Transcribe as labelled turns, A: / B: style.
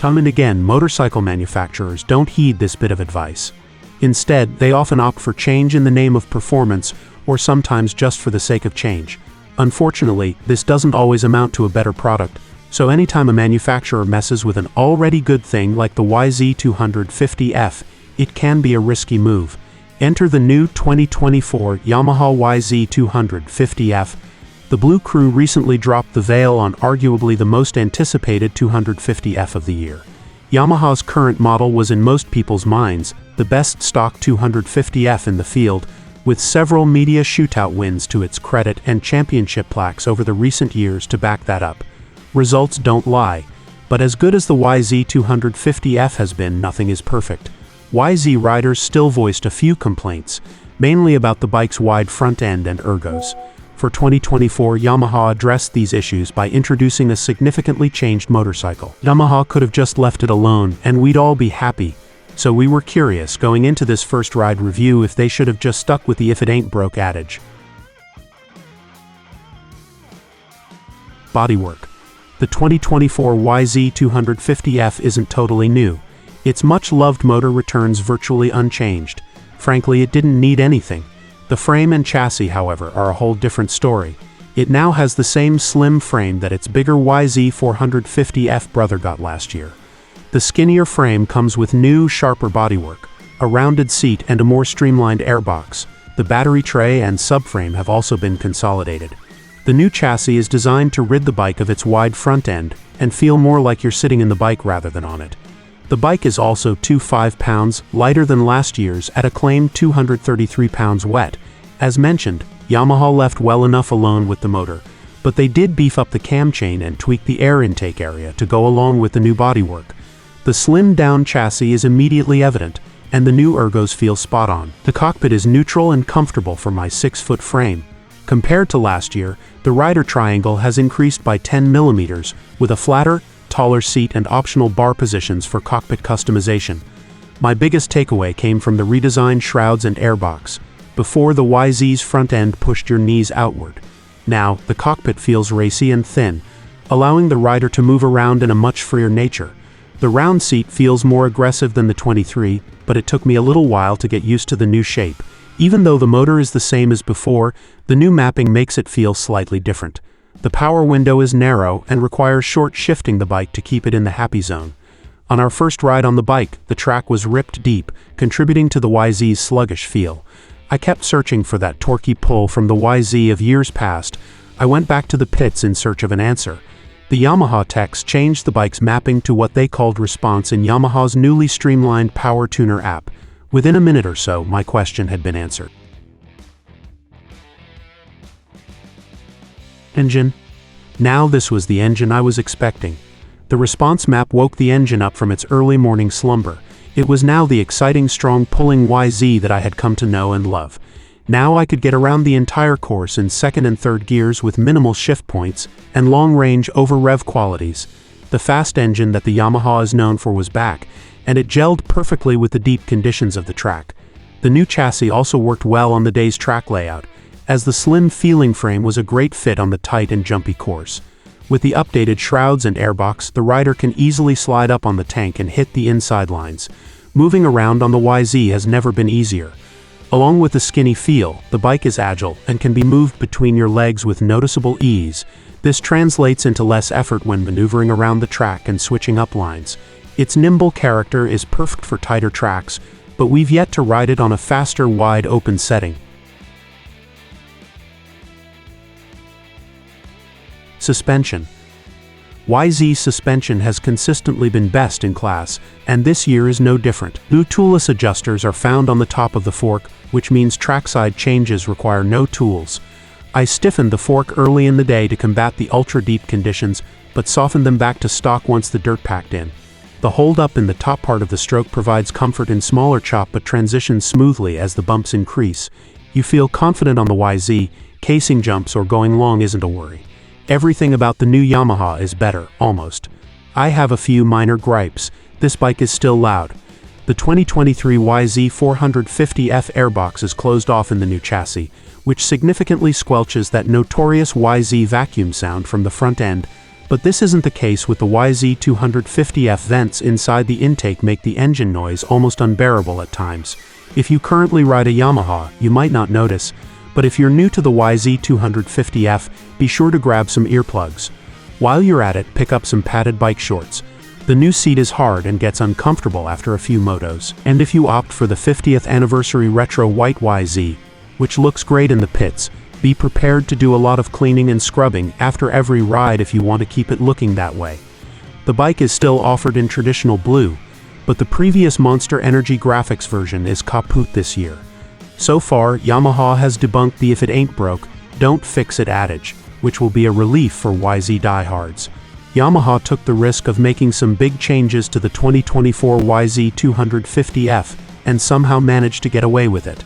A: Time and again, motorcycle manufacturers don't heed this bit of advice. Instead, they often opt for change in the name of performance, or sometimes just for the sake of change. Unfortunately, this doesn't always amount to a better product, so anytime a manufacturer messes with an already good thing like the YZ250F, it can be a risky move. Enter the new 2024 Yamaha YZ250F. The Blue Crew recently dropped the veil on arguably the most anticipated 250F of the year. Yamaha's current model was in most people's minds the best stock 250F in the field, with several media shootout wins to its credit and championship plaques over the recent years to back that up. Results don't lie, but as good as the YZ250F has been, nothing is perfect. YZ riders still voiced a few complaints, mainly about the bike's wide front end and ergos. For 2024, Yamaha addressed these issues by introducing a significantly changed motorcycle. Yamaha could have just left it alone, and we'd all be happy. So we were curious, going into this first ride review, if they should have just stuck with the "if it ain't broke" adage. Bodywork. The 2024 YZ250F isn't totally new. Its much-loved motor returns virtually unchanged. Frankly, it didn't need anything. The frame and chassis, however, are a whole different story. It now has the same slim frame that its bigger YZ450F brother got last year. The skinnier frame comes with new, sharper bodywork, a rounded seat, and a more streamlined airbox. The battery tray and subframe have also been consolidated. The new chassis is designed to rid the bike of its wide front end and feel more like you're sitting in the bike rather than on it. The bike is also 25 pounds lighter than last year's at a claimed 233 pounds wet. As mentioned, Yamaha left well enough alone with the motor, but they did beef up the cam chain and tweak the air intake area to go along with the new bodywork. The slimmed-down chassis is immediately evident, and the new ergos feel spot on. The cockpit is neutral and comfortable for my 6-foot frame. Compared to last year, the rider triangle has increased by 10 millimeters, with a flatter, taller seat and optional bar positions for cockpit customization. My biggest takeaway came from the redesigned shrouds and airbox. Before, the YZ's front end pushed your knees outward. Now, the cockpit feels racy and thin, allowing the rider to move around in a much freer nature. The round seat feels more aggressive than the 23, but it took me a little while to get used to the new shape. Even though the motor is the same as before, the new mapping makes it feel slightly different. The power window is narrow and requires short shifting the bike to keep it in the happy zone. On our first ride on the bike, the track was ripped deep, contributing to the YZ's sluggish feel. I kept searching for that torquey pull from the YZ of years past. I went back to the pits in search of an answer. The Yamaha techs changed the bike's mapping to what they called response in Yamaha's newly streamlined Power Tuner app. Within a minute or so, my question had been answered. Engine. Now this was the engine I was expecting. The response map woke the engine up from its early morning slumber. It was now the exciting, strong pulling YZ that I had come to know and love. Now I could get around the entire course in second and third gears with minimal shift points and long-range over-rev qualities. The fast engine that the Yamaha is known for was back, and it gelled perfectly with the deep conditions of the track. The new chassis also worked well on the day's track layout, as the slim feeling frame was a great fit on the tight and jumpy course. With the updated shrouds and airbox, the rider can easily slide up on the tank and hit the inside lines. Moving around on the YZ has never been easier. Along with the skinny feel, the bike is agile and can be moved between your legs with noticeable ease. This translates into less effort when maneuvering around the track and switching up lines. Its nimble character is perfect for tighter tracks, but we've yet to ride it on a faster, wide open setting. Suspension. YZ suspension has consistently been best in class, and this year is no different. New toolless adjusters are found on the top of the fork, which means trackside changes require no tools. I stiffened the fork early in the day to combat the ultra-deep conditions, but softened them back to stock once the dirt packed in. The hold-up in the top part of the stroke provides comfort in smaller chop but transitions smoothly as the bumps increase. You feel confident on the YZ, casing jumps or going long isn't a worry. Everything about the new Yamaha is better, almost. I have a few minor gripes. This bike is still loud. The 2023 YZ450F airbox is closed off in the new chassis, which significantly squelches that notorious YZ vacuum sound from the front end, But this isn't the case with the YZ250F. Vents inside the intake make the engine noise almost unbearable at times. If you currently ride a Yamaha, you might not notice, but if you're new to the YZ250F, be sure to grab some earplugs. While you're at it, pick up some padded bike shorts. The new seat is hard and gets uncomfortable after a few motos. And if you opt for the 50th anniversary retro white YZ, which looks great in the pits, be prepared to do a lot of cleaning and scrubbing after every ride if you want to keep it looking that way. The bike is still offered in traditional blue, but the previous Monster Energy graphics version is kaput this year. So far, Yamaha has debunked the "if it ain't broke, don't fix it" adage, which will be a relief for YZ diehards. Yamaha took the risk of making some big changes to the 2024 YZ250F and somehow managed to get away with it.